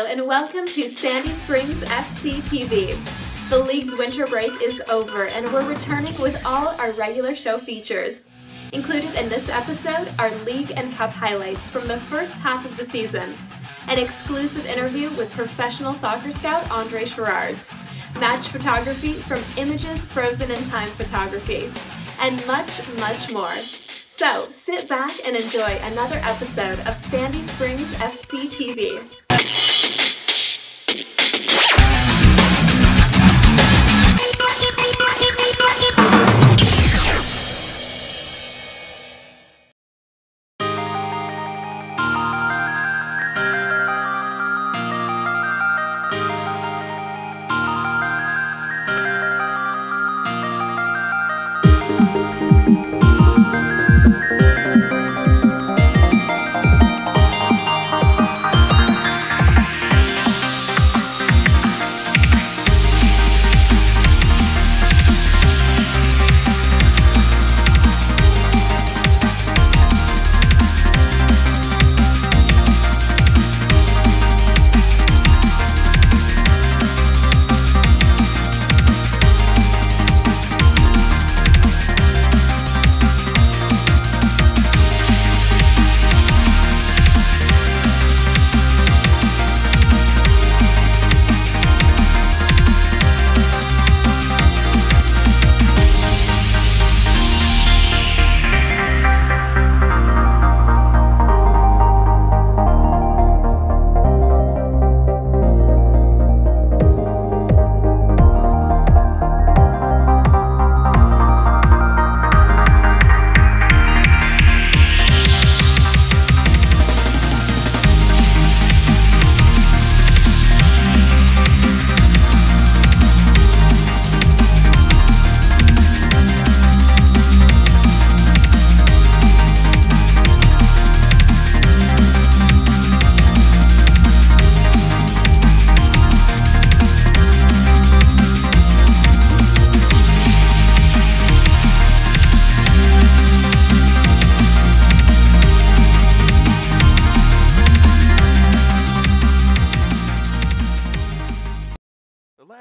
and welcome to Sandy Springs FC TV. The league's winter break is over and we're returning with all our regular show features. Included in this episode are league and cup highlights from the first half of the season, an exclusive interview with professional soccer scout Andre Sherard, match photography from Images Frozen in Time Photography, and much, much more. So sit back and enjoy another episode of Sandy Springs FC TV.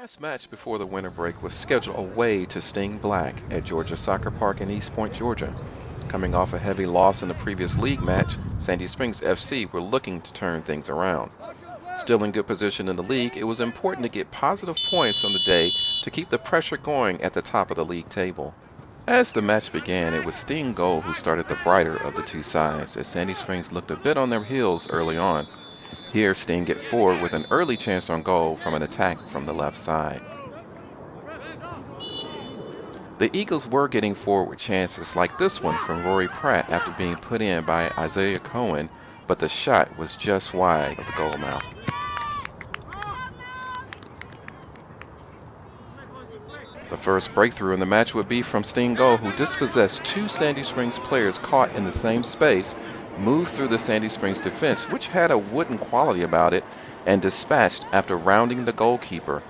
Last match before the winter break was scheduled away to Sting Black at Georgia Soccer Park in East Point, Georgia. Coming off a heavy loss in the previous league match, Sandy Springs FC were looking to turn things around. Still in good position in the league, it was important to get positive points on the day to keep the pressure going at the top of the league table. As the match began, it was Sting Goal who started the brighter of the two sides, as Sandy Springs looked a bit on their heels early on. Here, Sting get forward with an early chance on goal from an attack from the left side. The Eagles were getting forward with chances like this one from Rory Pratt after being put in by Isaiah Cohen, but the shot was just wide of the goal mouth. The first breakthrough in the match would be from Sting Goal, who dispossessed two Sandy Springs players caught in the same space, moved through the Sandy Springs defense, which had a wooden quality about it, and dispatched after rounding the goalkeeper.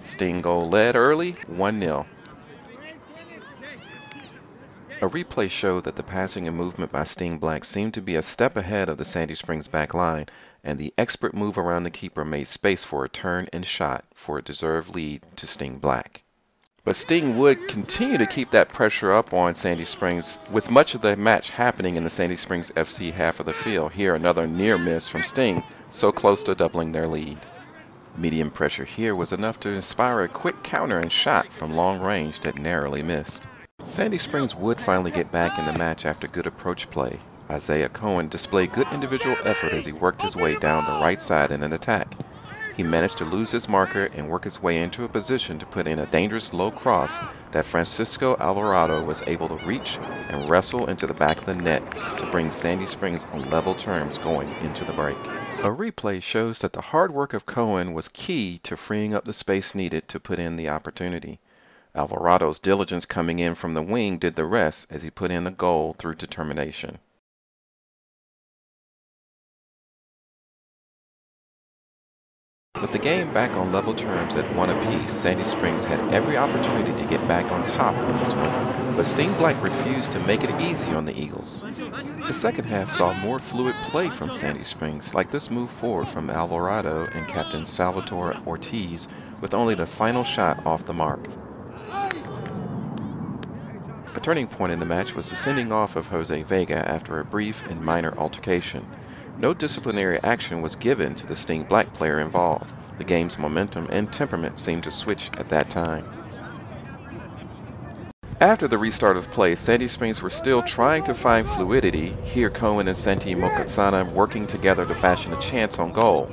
Sting Goal led early, 1-0. A replay showed that the passing and movement by Sting Black seemed to be a step ahead of the Sandy Springs back line, and the expert move around the keeper made space for a turn and shot for a deserved lead to Sting Black. But Sting would continue to keep that pressure up on Sandy Springs, with much of the match happening in the Sandy Springs FC half of the field. Here, another near miss from Sting, so close to doubling their lead. Medium pressure here was enough to inspire a quick counter and shot from long range that narrowly missed. Sandy Springs would finally get back in the match after good approach play. Isaiah Cohen displayed good individual effort as he worked his way down the right side in an attack. He managed to lose his marker and work his way into a position to put in a dangerous low cross that Francisco Alvarado was able to reach and wrestle into the back of the net to bring Sandy Springs on level terms going into the break. A replay shows that the hard work of Cohen was key to freeing up the space needed to put in the opportunity. Alvarado's diligence coming in from the wing did the rest as he put in the goal through determination. With the game back on level terms at 1 apiece, Sandy Springs had every opportunity to get back on top in this one, but Sting Black refused to make it easy on the Eagles. The second half saw more fluid play from Sandy Springs, like this move forward from Alvarado and Captain Salvatore Ortiz, with only the final shot off the mark. A turning point in the match was the sending off of Jose Vega after a brief and minor altercation. No disciplinary action was given to the Sting Black player involved. The game's momentum and temperament seemed to switch at that time. After the restart of play, Sandy Springs were still trying to find fluidity. Here Cohen and Santi Mokatsana working together to fashion a chance on goal.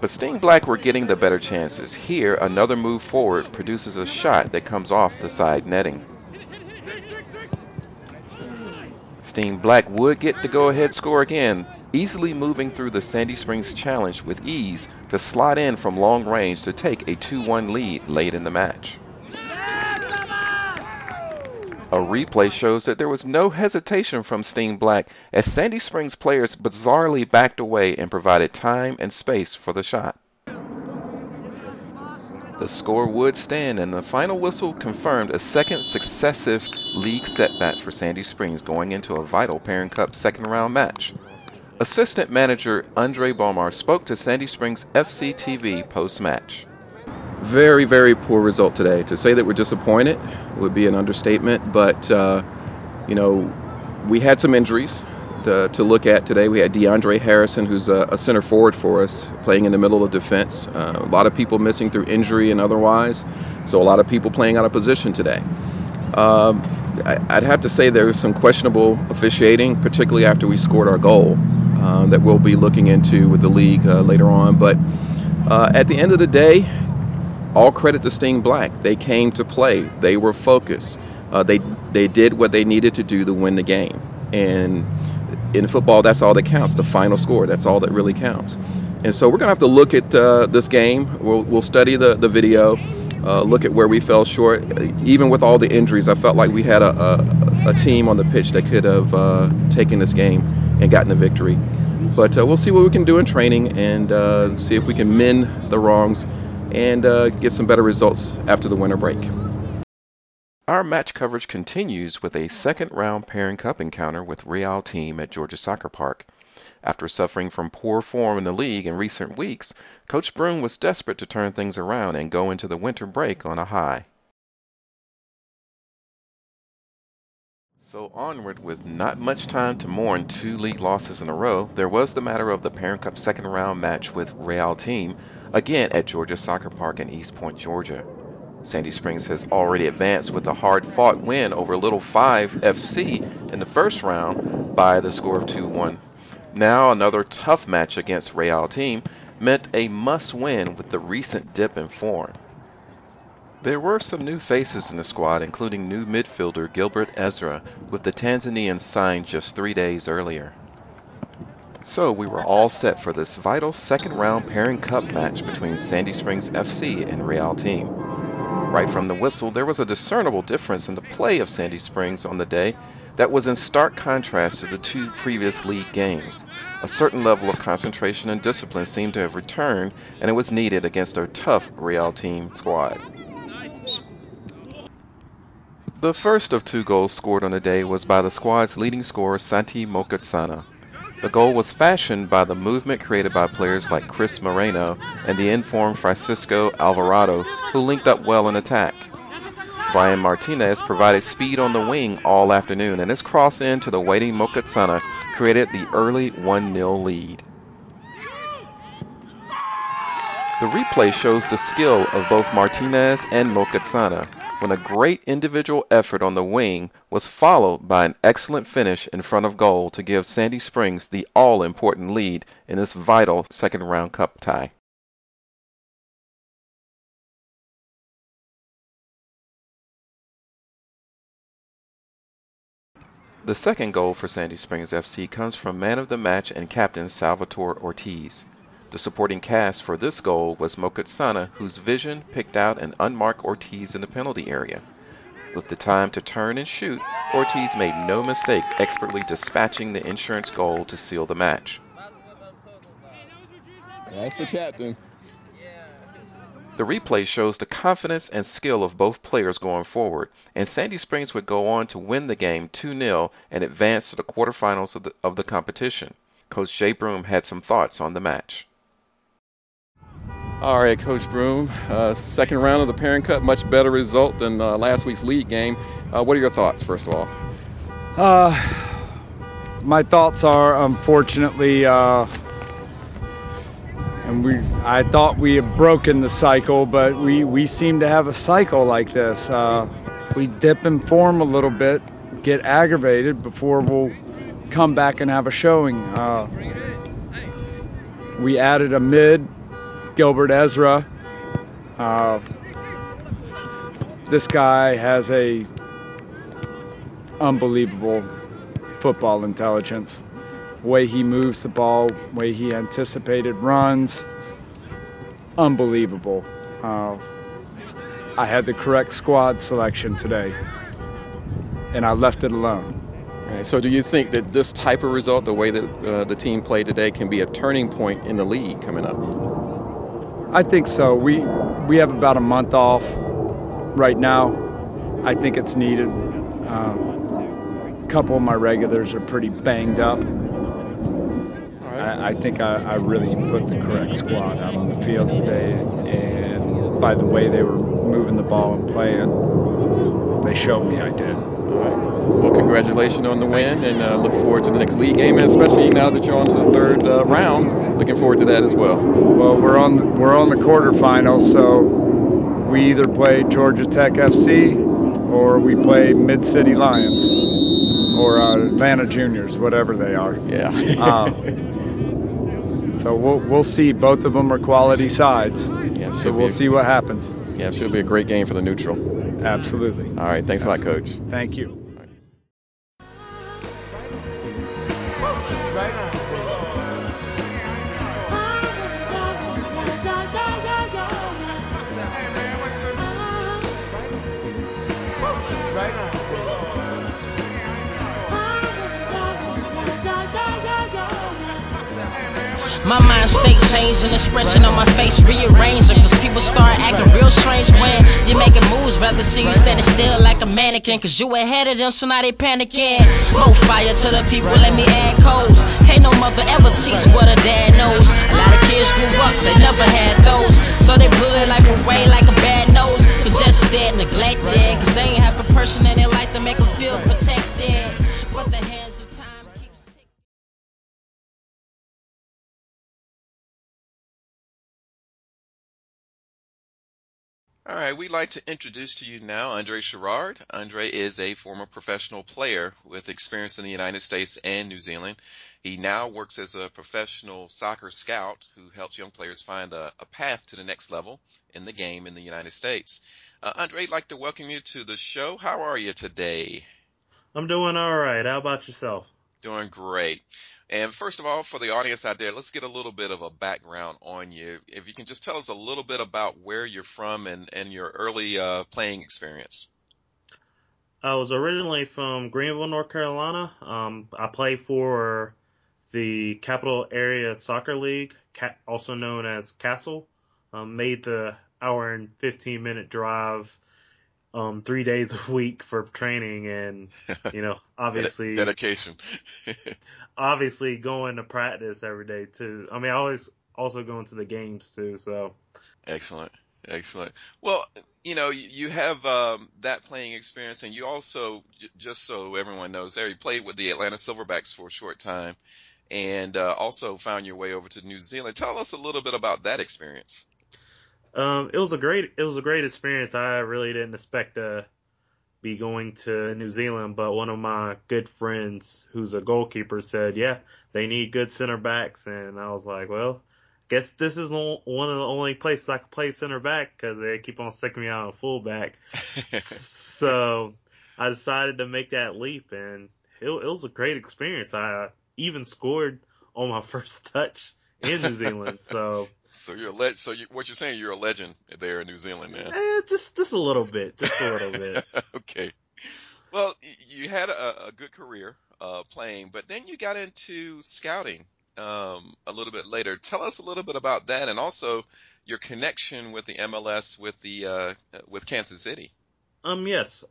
But Sting Black were getting the better chances. Here, another move forward produces a shot that comes off the side netting. Sting Black would get the go-ahead score again, easily moving through the Sandy Springs challenge with ease to slot in from long range to take a 2-1 lead late in the match. A replay shows that there was no hesitation from Sting Black as Sandy Springs players bizarrely backed away and provided time and space for the shot. The score would stand, and the final whistle confirmed a second successive league setback for Sandy Springs going into a vital Parent Cup second round match. Assistant manager Andre Bomar spoke to Sandy Springs FC TV post-match. Very, very poor result today. To say that we're disappointed would be an understatement, but we had some injuries to look at today. We had DeAndre Harrison, who's a center forward for us, playing in the middle of defense. A lot of people missing through injury and otherwise, so a lot of people playing out of position today. I'd have to say there was some questionable officiating, particularly after we scored our goal, that we'll be looking into with the league later on. But at the end of the day, all credit to Sting Black. They came to play. They were focused. They did what they needed to do to win the game. And in football, that's all that counts, the final score. That's all that really counts. And so we're going to have to look at this game. We'll study the video, look at where we fell short. Even with all the injuries, I felt like we had a team on the pitch that could have taken this game and gotten a victory. But we'll see what we can do in training and see if we can mend the wrongs and get some better results after the winter break. Our match coverage continues with a second-round Parent Cup encounter with Real Team at Georgia Soccer Park. After suffering from poor form in the league in recent weeks, Coach Broom was desperate to turn things around and go into the winter break on a high. So onward, with not much time to mourn 2 league losses in a row, there was the matter of the Parent Cup second-round match with Real Team, again at Georgia Soccer Park in East Point, Georgia. Sandy Springs has already advanced with a hard-fought win over Little 5 FC in the first round by the score of 2-1. Now another tough match against Real Team meant a must-win with the recent dip in form. There were some new faces in the squad, including new midfielder Gilbert Ezra, with the Tanzanians signed just 3 days earlier. So we were all set for this vital second-round Parent Cup match between Sandy Springs FC and Real Team. Right from the whistle, there was a discernible difference in the play of Sandy Springs on the day that was in stark contrast to the 2 previous league games. A certain level of concentration and discipline seemed to have returned, and it was needed against a tough Real Team squad. The first of 2 goals scored on the day was by the squad's leading scorer Santi Mokatsana. The goal was fashioned by the movement created by players like Chris Moreno and the informed Francisco Alvarado, who linked up well in attack. Brian Martinez provided speed on the wing all afternoon, and his cross into the waiting Mokatsana created the early 1-0 lead. The replay shows the skill of both Martinez and Mokatsana, when a great individual effort on the wing was followed by an excellent finish in front of goal to give Sandy Springs the all-important lead in this vital second-round cup tie. The second goal for Sandy Springs FC comes from man of the match and captain Salvatore Ortiz. The supporting cast for this goal was Mokatsana, whose vision picked out an unmarked Ortiz in the penalty area. With the time to turn and shoot, Ortiz made no mistake expertly dispatching the insurance goal to seal the match. That's the captain. The replay shows the confidence and skill of both players going forward, and Sandy Springs would go on to win the game 2-0 and advance to the quarterfinals of the competition. Coach Jay Broom had some thoughts on the match. All right, Coach Broom, second round of the Parent Cup, much better result than last week's league game. What are your thoughts, first of all? My thoughts are, unfortunately, I thought we had broken the cycle, but we seem to have a cycle like this. We dip in form a little bit, get aggravated before we'll come back and have a showing. We added a mid, Gilbert Ezra. This guy has a unbelievable football intelligence. Way he moves the ball, way he anticipated runs, unbelievable. I had the correct squad selection today, and I left it alone. Right, so do you think that this type of result, the way that the team played today, can be a turning point in the league coming up? I think so. We have about a month off right now. I think it's needed. A couple of my regulars are pretty banged up. I think I really put the correct squad out on the field today, and by the way they were moving the ball and playing, they showed me I did. All right. Well, congratulations on the win, and look forward to the next league game, and especially now that you're on to the third round, looking forward to that as well. Well, we're on the quarterfinals, so we either play Georgia Tech FC or we play Mid-City Lions or Atlanta Juniors, whatever they are. Yeah. So we'll see. Both of them are quality sides. Yeah, so we'll see what happens. Yeah, it should be a great game for the neutral. Absolutely. All right, thanks a lot, Coach. Thank you. My mind state changing, expression on my face rearranging. Cause people start acting real strange when you're making moves. Rather see you standing still like a mannequin. Cause you ahead of them, so now they panicking. More fire to the people, let me add codes. Can't no mother ever teach what a dad knows. A lot of kids grew up, they never had those. So they pull it like away like a bad nose. Cause just dead, neglected. Cause they ain't have a person in their life to make them feel protected. But the hands of time. All right, we'd like to introduce to you now Andre Sherard. Andre is a former professional player with experience in the United States and New Zealand. He now works as a professional soccer scout who helps young players find a path to the next level in the game in the United States. Andre, I'd like to welcome you to the show. How are you today? I'm doing all right. How about yourself? Doing great. And first of all, for the audience out there, let's get a little bit of a background on you. If you can just tell us a little bit about where you're from and your early playing experience. I was originally from Greenville, North Carolina. I played for the Capital Area Soccer League, also known as Castle. Made the hour and 15-minute drive 3 days a week for training, and obviously dedication. Obviously going to practice every day too. I mean, I always also going to the games too. So excellent. Well, you have that playing experience, and you also, just so everyone knows, there you played with the Atlanta Silverbacks for a short time, and also found your way over to New Zealand. Tell us a little bit about that experience. It was a great experience. I really didn't expect to be going to New Zealand, but one of my good friends who's a goalkeeper said, yeah, they need good center backs. And I was like, well, guess this is one of the only places I can play center back because they keep on sticking me out on fullback. So I decided to make that leap, and it was a great experience. I even scored on my first touch in New Zealand. So you're what you're saying, you're a legend there in New Zealand, man. Just a little bit, Okay. Well, you had a good career playing, but then you got into scouting a little bit later. Tell us a little bit about that, and also your connection with the MLS with Kansas City. Yes.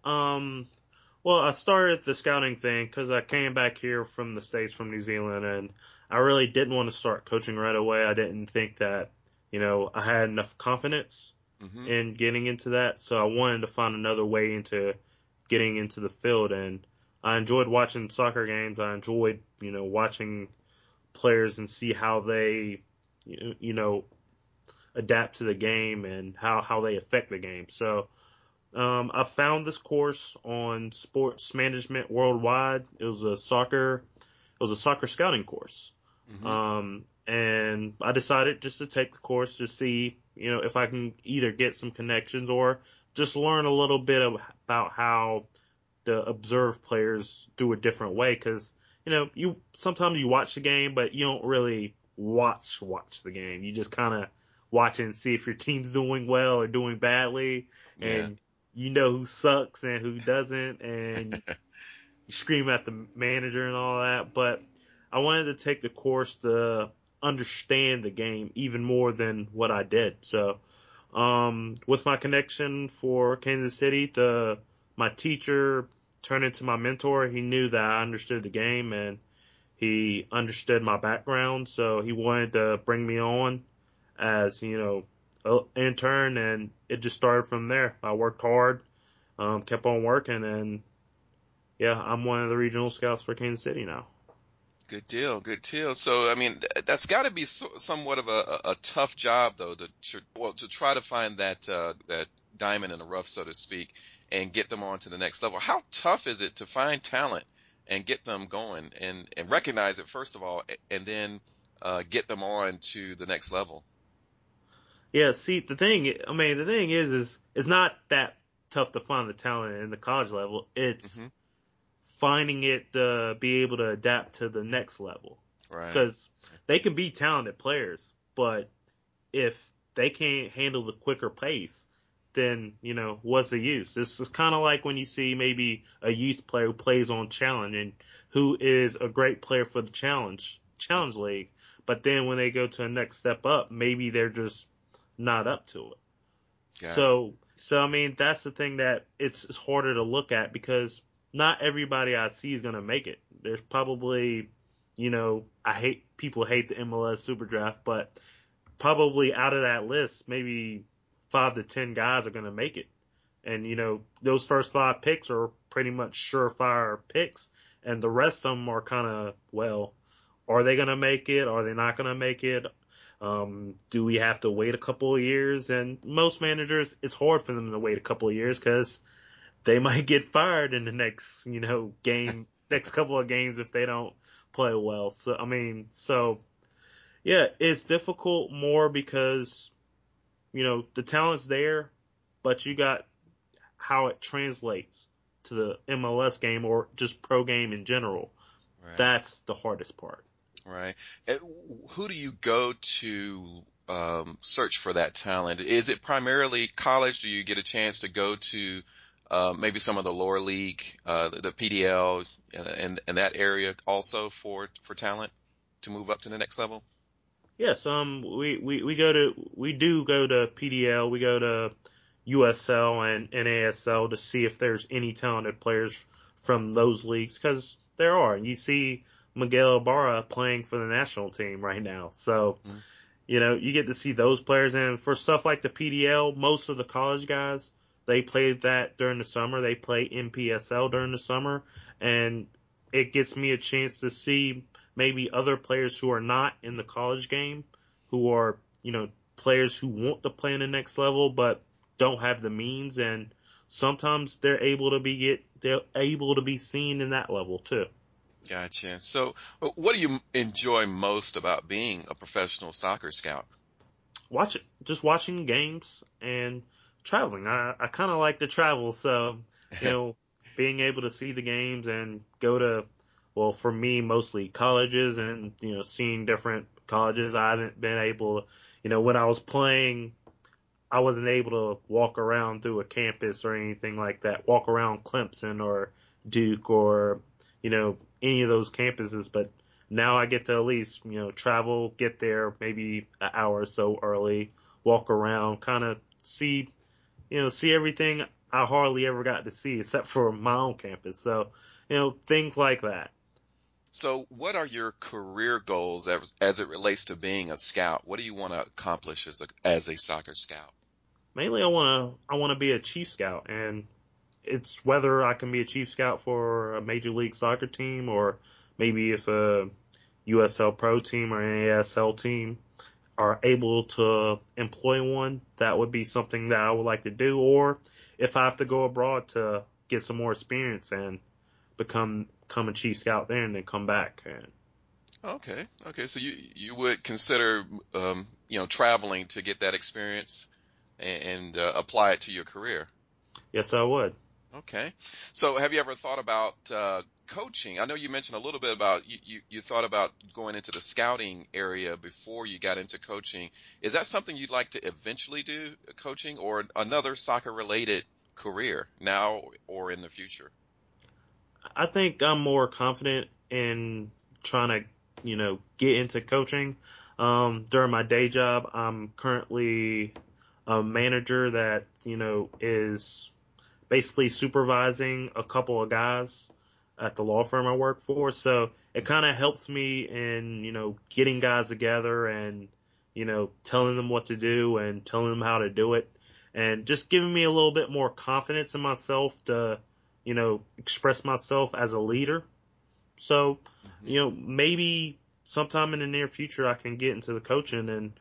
Well, I started the scouting thing because I came back here from the States, from New Zealand, and I really didn't want to start coaching right away. I didn't think that, I had enough confidence in getting into that. So I wanted to find another way into getting into the field. And I enjoyed watching soccer games. I enjoyed, watching players and see how they, adapt to the game and how they affect the game. So, I found this course on Sports Management Worldwide. It was a soccer scouting course. And I decided just to take the course to see, if I can either get some connections or just learn a little bit about how to observe players through a different way. Cause, sometimes you watch the game, but you don't really watch the game. You just kind of watch it and see if your team's doing well or doing badly. And you know who sucks and who doesn't, and you scream at the manager and all that. But I wanted to take the course to understand the game even more than what I did. So, with my connection for Kansas City, my teacher turned into my mentor. He knew that I understood the game and he understood my background. So he wanted to bring me on as, an intern, and it just started from there. I worked hard, kept on working, and I'm one of the regional scouts for Kansas City now. Good deal, good deal. So, I mean, that's got to be somewhat of a tough job, though, to try to find that diamond in the rough, so to speak, and get them on to the next level. How tough is it to find talent and get them going and recognize it, first of all, and then get them on to the next level? Yeah, see, the thing is it's not that tough to find the talent in the college level. It's finding it to be able to adapt to the next level. Right. Because they can be talented players, but if they can't handle the quicker pace, then, what's the use? This is kind of like when you see maybe a youth player who plays on Challenge and who is a great player for the Challenge League, but then when they go to the next step up, maybe they're just not up to it. Yeah. So I mean, that's the thing that it's harder to look at, because not everybody I see is going to make it. There's probably, people hate the MLS Super Draft, but probably out of that list, maybe 5 to 10 guys are going to make it. And, those first 5 picks are pretty much surefire picks. And the rest of them are kind of, well, are they going to make it? Are they not going to make it? Do we have to wait a couple of years? And most managers, it's hard for them to wait a couple of years because they might get fired in the next, next couple of games if they don't play well. So, it's difficult more because, the talent's there, but you got how it translates to the MLS game or just pro game in general. Right. That's the hardest part. Right. Who do you go to search for that talent? Is it primarily college? Do you get a chance to go to maybe some of the lower league, the PDL, and that area also for talent to move up to the next level? Yes. We do go to PDL. We go to USL and NASL to see if there's any talented players from those leagues, because there are. You see Miguel Ibarra playing for the national team right now. So, you get to see those players. And for stuff like the PDL, most of the college guys, they play that during the summer. They play NPSL during the summer. And it gets me a chance to see maybe other players who are not in the college game, who are, players who want to play in the next level but don't have the means. And sometimes they're able to be seen in that level too. Gotcha. So what do you enjoy most about being a professional soccer scout? Just watching games and traveling. I kind of like to travel. So, being able to see the games and go to, well, for me, mostly colleges and, seeing different colleges. I haven't been able to, when I was playing, I wasn't able to walk around through a campus or anything like that, walk around Clemson or Duke or, any of those campuses. But now I get to at least, travel, get there maybe an hour or so early, walk around, kind of see everything I hardly ever got to see except for my own campus. So, things like that. So, what are your career goals as it relates to being a scout? What do you want to accomplish as a soccer scout? Mainly, I want to be a chief scout, and it's whether I can be a chief scout for a major league soccer team, or maybe if a USL Pro team or an ASL team are able to employ one, that would be something that I would like to do. Or if I have to go abroad to get some more experience and become a chief scout there and then come back. Okay. So you would consider traveling to get that experience and apply it to your career. Yes, I would. Okay. So have you ever thought about coaching? I know you mentioned a little bit about you thought about going into the scouting area before you got into coaching. Is that something you'd like to eventually do, coaching, or another soccer-related career now or in the future? I think I'm more confident in trying to, get into coaching. During my day job, I'm currently a manager that, is basically supervising a couple of guys at the law firm I work for. So it kind of helps me in, getting guys together and, telling them what to do and telling them how to do it, and just giving me a little bit more confidence in myself to, express myself as a leader. So, maybe sometime in the near future I can get into the coaching, and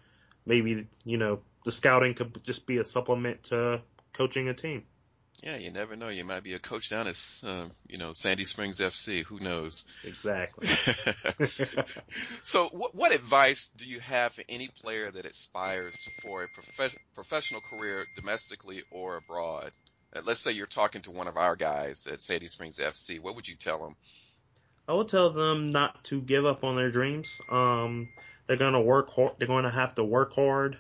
maybe, the scouting could just be a supplement to coaching a team. Yeah, you never know. You might be a coach down at, Sandy Springs FC. Who knows? Exactly. So what advice do you have for any player that aspires for a professional career domestically or abroad? Let's say you're talking to one of our guys at Sandy Springs FC. What would you tell them? I would tell them not to give up on their dreams. They're going to work hard. They're going to have to work hard.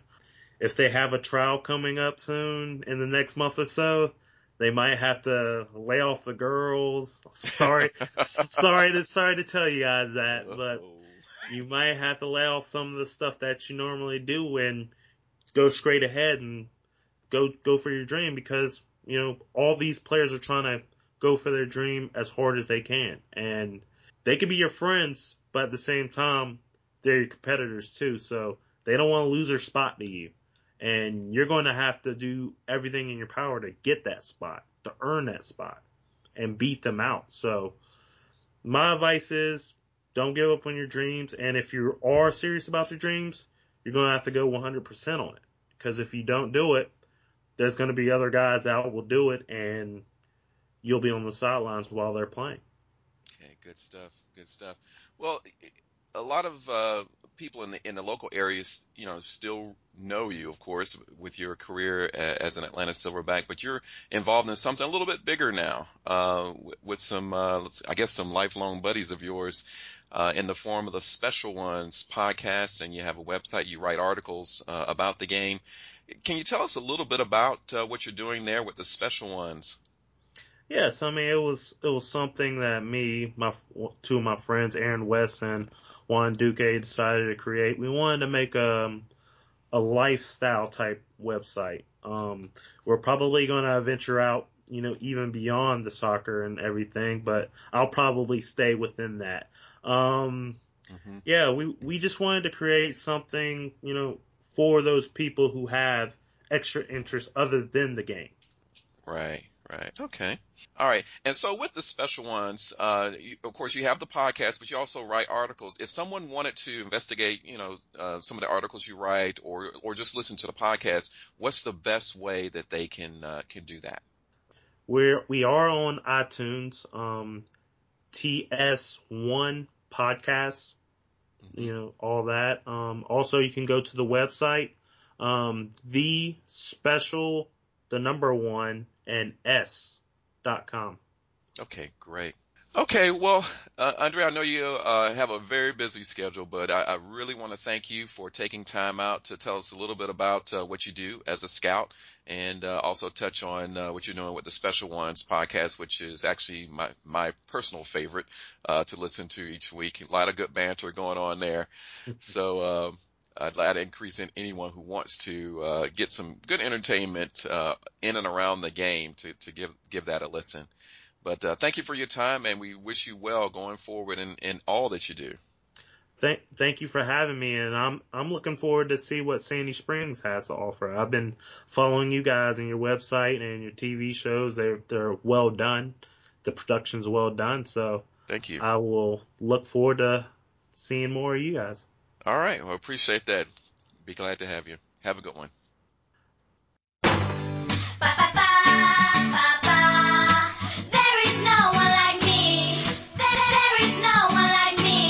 If they have a trial coming up soon in the next month or so, they might have to lay off the girls. Sorry to tell you guys that, but you might have to lay off some of the stuff that you normally do and go straight ahead and go for your dream, because, all these players are trying to go for their dream as hard as they can. And they can be your friends, but at the same time, they're your competitors too. So they don't want to lose their spot to you. And you're going to have to do everything in your power to get that spot, to earn that spot, and beat them out. So my advice is don't give up on your dreams. And if you are serious about your dreams, you're going to have to go 100% on it. Because if you don't do it, there's going to be other guys that will do it, and you'll be on the sidelines while they're playing. Okay, good stuff. Well, a lot of people in the local areas, still know you, of course, with your career as an Atlanta Silverback, but you're involved in something a little bit bigger now, with some, some lifelong buddies of yours, in the form of the Special Ones podcast, and you have a website, you write articles about the game. Can you tell us a little bit about what you're doing there with the Special Ones? Yes, I mean, it was something that two of my friends, Aaron West and Juan Duque, decided to create. We wanted to make a lifestyle type website. We're probably going to venture out, even beyond the soccer and everything, but I'll probably stay within that. Yeah, we just wanted to create something, for those people who have extra interest other than the game. Right. Okay. All right. And so with the Special Ones, of course, you have the podcast, but you also write articles. If someone wanted to investigate, some of the articles you write, or just listen to the podcast, what's the best way that they can do that? We are on iTunes, TS1 Podcast, all that. Also, you can go to the website, the special, the number 1, and s.com. Okay, great. Okay, well, Andre, I know you have a very busy schedule, but I really want to thank you for taking time out to tell us a little bit about what you do as a scout, and also touch on what you're doing with the Special Ones podcast, which is actually my personal favorite to listen to each week. A lot of good banter going on there. So I'd like to increase in anyone who wants to get some good entertainment in and around the game to give that a listen. But thank you for your time, and we wish you well going forward in all that you do. Thank you for having me, and I'm looking forward to see what Sandy Springs has to offer. I've been following you guys and your website and your TV shows. They're well done. The production's well done, so Thank you. I will look forward to seeing more of you guys. All right. Well, appreciate that. Be glad to have you. Have a good one.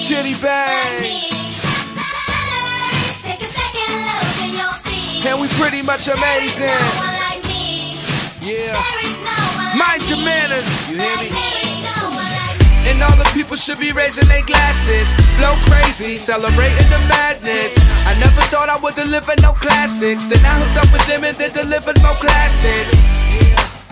Chitty bang. And we pretty much amazing. Yeah. Mind your manners. You hear me? And all the people should be raising their glasses. Flow crazy, celebrating the madness. I never thought I would deliver no classics. Then I hooked up with them and they delivered more classics.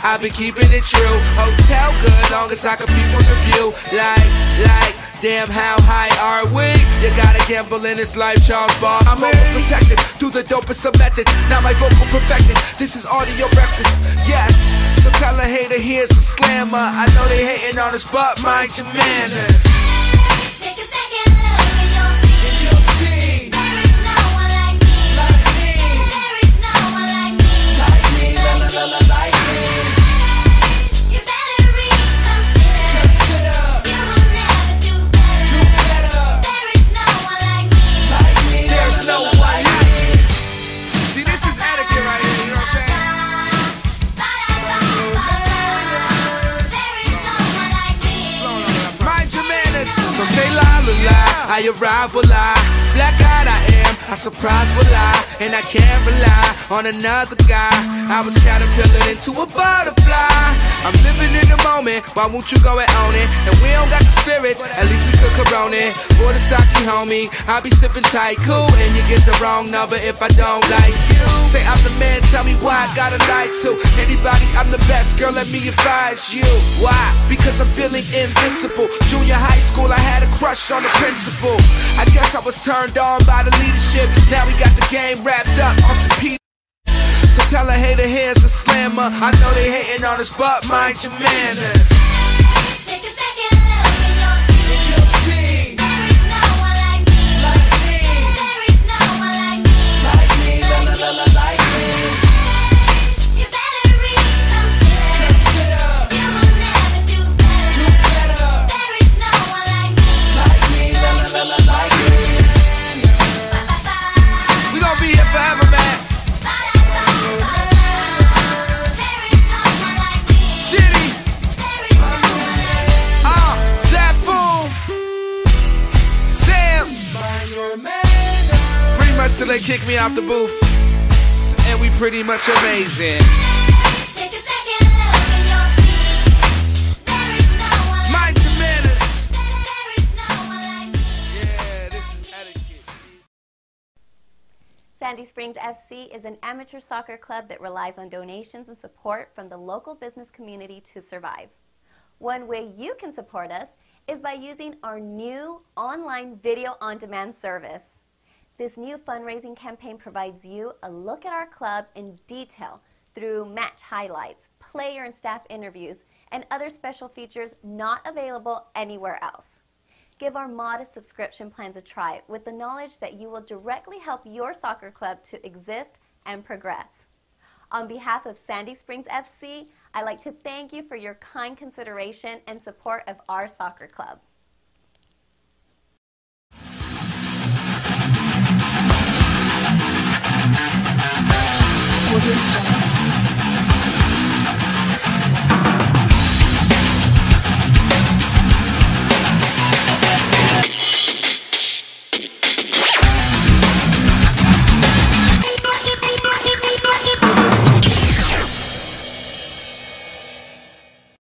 I've been keeping it true. Hotel good, long as I can peep on the view. Like, damn, how high are we? You gotta gamble in this life, Charles Bar. I'm overprotected, through the dopest of method. Now my vocal perfected, this is audio breakfast. Yes, so tell a hater here's a slammer. I know they hating on us, but mind your manners. Take a second look and you'll see. There is no one like me. There is no one like me. Like me, like me. You better reconsider. You will never do better. There is no one like me. Like me, there's no one like me. See, this is etiquette right here, you know what I'm saying? There is no one like me. Mind your manners. So say la la la, I arrive will I. Black-eyed I am, I surprise will I. And I can't rely on another guy. I was caterpillar into a butterfly. I'm living in the moment, why won't you go and own it? And we don't got the spirits, at least we could corona it. For the sake, homie, I'll be sipping tight, cool. And you get the wrong number if I don't like you. Say I'm the man, tell me why I gotta lie to anybody, I'm the best, girl, let me advise you. Why? Because I'm feeling invincible. Junior high school, I had a crush on the principal. I guess I was turned on by the leadership. Now we got the game wrapped up on some P. So tell a hater here's a slammer. I know they hating on us, but mind your manners. Take a second look and you'll see. There is no one like me. Like me. There is no one like me. Like me, like me. You better reconsider. You will never do better. There is no one like me. Like me, like me. We gon' be here forever, man. Till they kick me out the booth, and we pretty much amazing. Take a second look and you'll see. There is no one like me. There is no one like me. Yeah, this is etiquette. Sandy Springs FC is an amateur soccer club that relies on donations and support from the local business community to survive. One way you can support us is by using our new online video on demand service. This new fundraising campaign provides you a look at our club in detail through match highlights, player and staff interviews, and other special features not available anywhere else. Give our modest subscription plans a try with the knowledge that you will directly help your soccer club to exist and progress. On behalf of Sandy Springs FC, I'd like to thank you for your kind consideration and support of our soccer club.